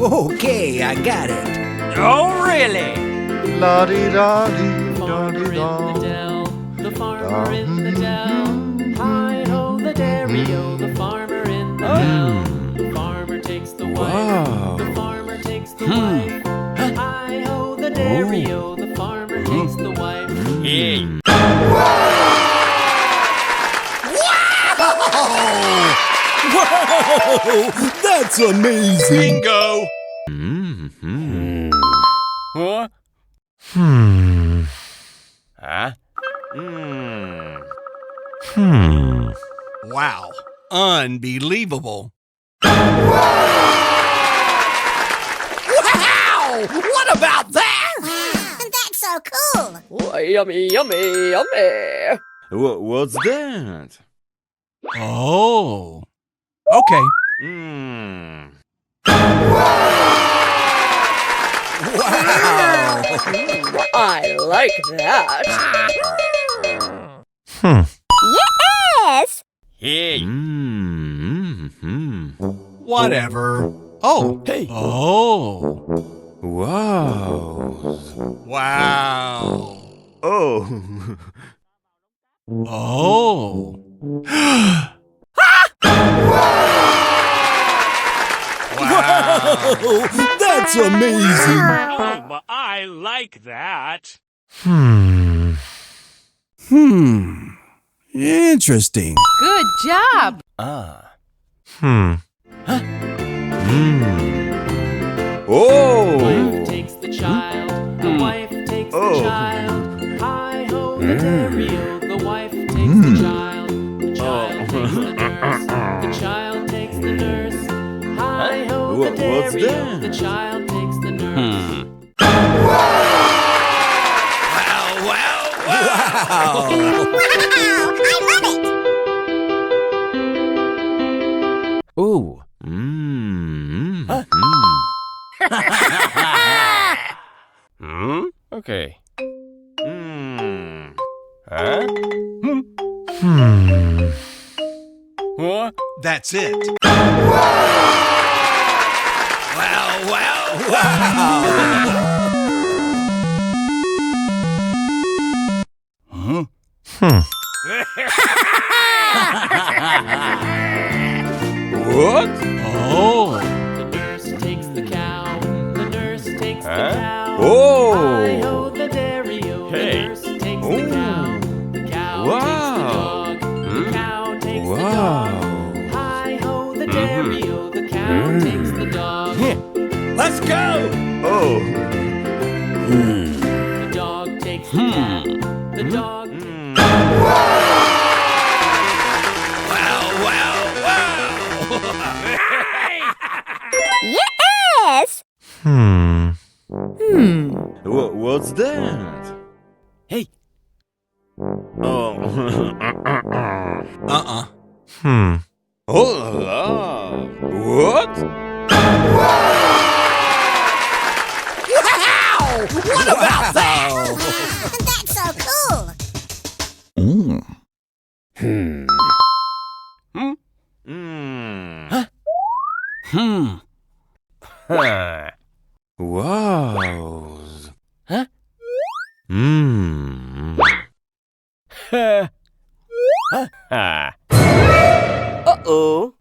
Okay, I got it. Oh, really? La-dee-da-dee, Farmer in the da-dee-da. dell, the farmer in the dell. Hi-ho, the dairy-o, the farmer in the dell. The farmer takes the wife, the farmer takes the wife. Hi-ho, the dairy-o, the farmer takes the wife. Hey. Whoa! That's amazing! Bingo! Huh? Huh? Wow. Unbelievable. Wow! What about that? That's so cool! Oh, yummy, yummy, yummy. What's that? Oh. Okay. Wow! I like that. Yes! Hey. Whatever. Oh. Hey. Oh. Wow. Wow. Oh. Oh. Wow. That's amazing. Oh, but I like that. Interesting. Good job. Oh. Wife takes the child, the wife takes the child. Hi-ho, the dairy-o, the wife takes the child. The child takes the nurse, the child takes the nurse. Hi-ho, the What's dairy-o, that? the child takes the nurse. Wow. Wow! I love it! Ooh. Okay. Huh? Huh? That's it. What? Oh. The nurse takes the cow, the nurse takes the cow. Oh. Hi-ho, the dairy-o, Hey. the nurse takes the cow. The cow Wow. takes the dog, the cow takes the Wow. dog. Hi-ho, the dairy-o, the cow takes the dog. Let's go. Oh. The dog takes the cat, the dog takes Yes! What's that? Hey. Oh. Oh la la. What? Wow! What about that? That's so cool! Huh. Wow. Huh? Uh-oh.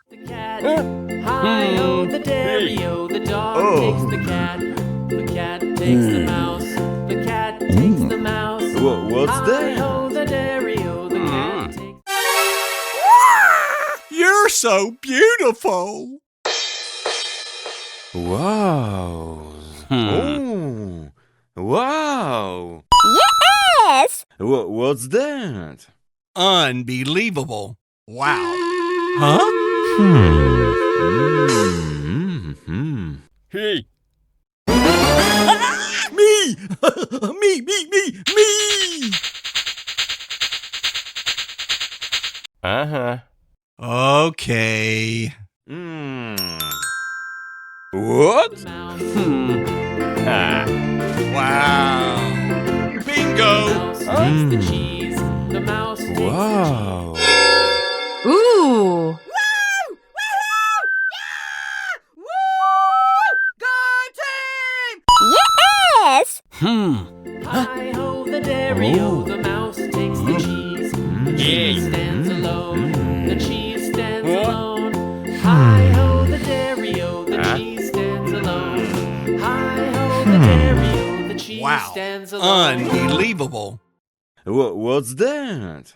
the cat. Hi-ho, the dairy-o, the dog takes the cat. The cat takes the mouse, the cat takes the mouse. What's that? Hi-ho, the dairy-o, the cat takes... You're so beautiful. Wow. Oh. Wow. Yes! What's that? Unbelievable. Wow. Huh? Hey. Me! Me! Uh-huh. Okay. What? mouse. Ah. Wow. Bingo! takes the cheese. The mouse takes the Wow. Ooh. Yes. cheese. Hi-ho, the dairy-o, the mouse takes the cheese. The cheese stands alone. The cheese stands alone. Hi-ho, the dairy-o, the cheese stands alone. Hi-ho, the dairy-o, the cheese Wow. stands alone. Unbelievable. What's that?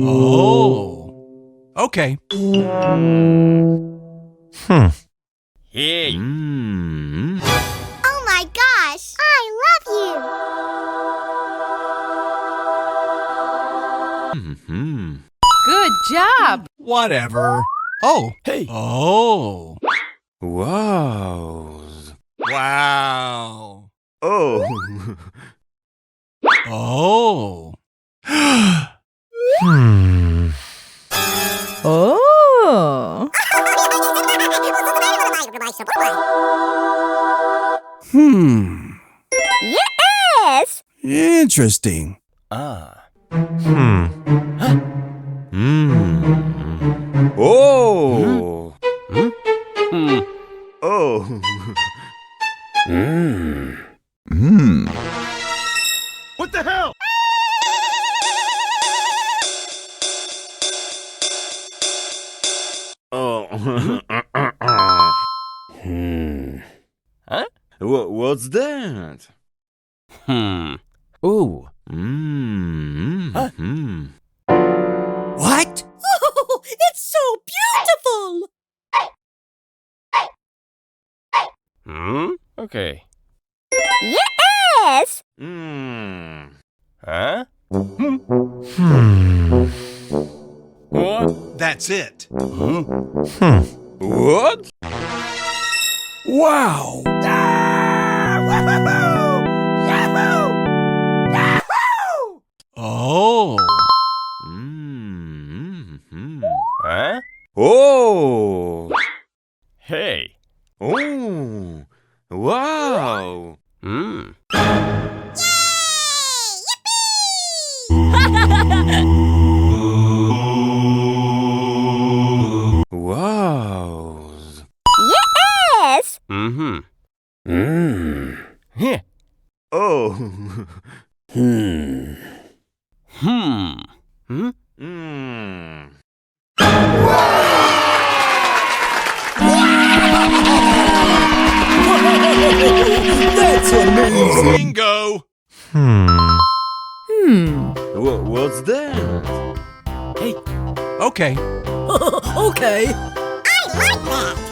Oh. Okay. Hey. Mm. Oh my gosh. I love you. Hmm. Good job. Whatever. Oh. Hey. Oh. Wow. Wow. Oh. Oh. Oh. Hmm. Yes. Interesting. Ah. Mm. Oh. Oh. What the hell? Oh. Huh? What's that? Ooh. What? Oh, it's so beautiful. Okay. Yes. Mm. Huh? What? That's it. What? Wow. Oh. Huh? Oh. Hey. Oh. Wow. Wow. Yes. Yeah. Oh. Hmm. Mm. That's amazing. Bingo. What's that? Okay. Okay. I like that.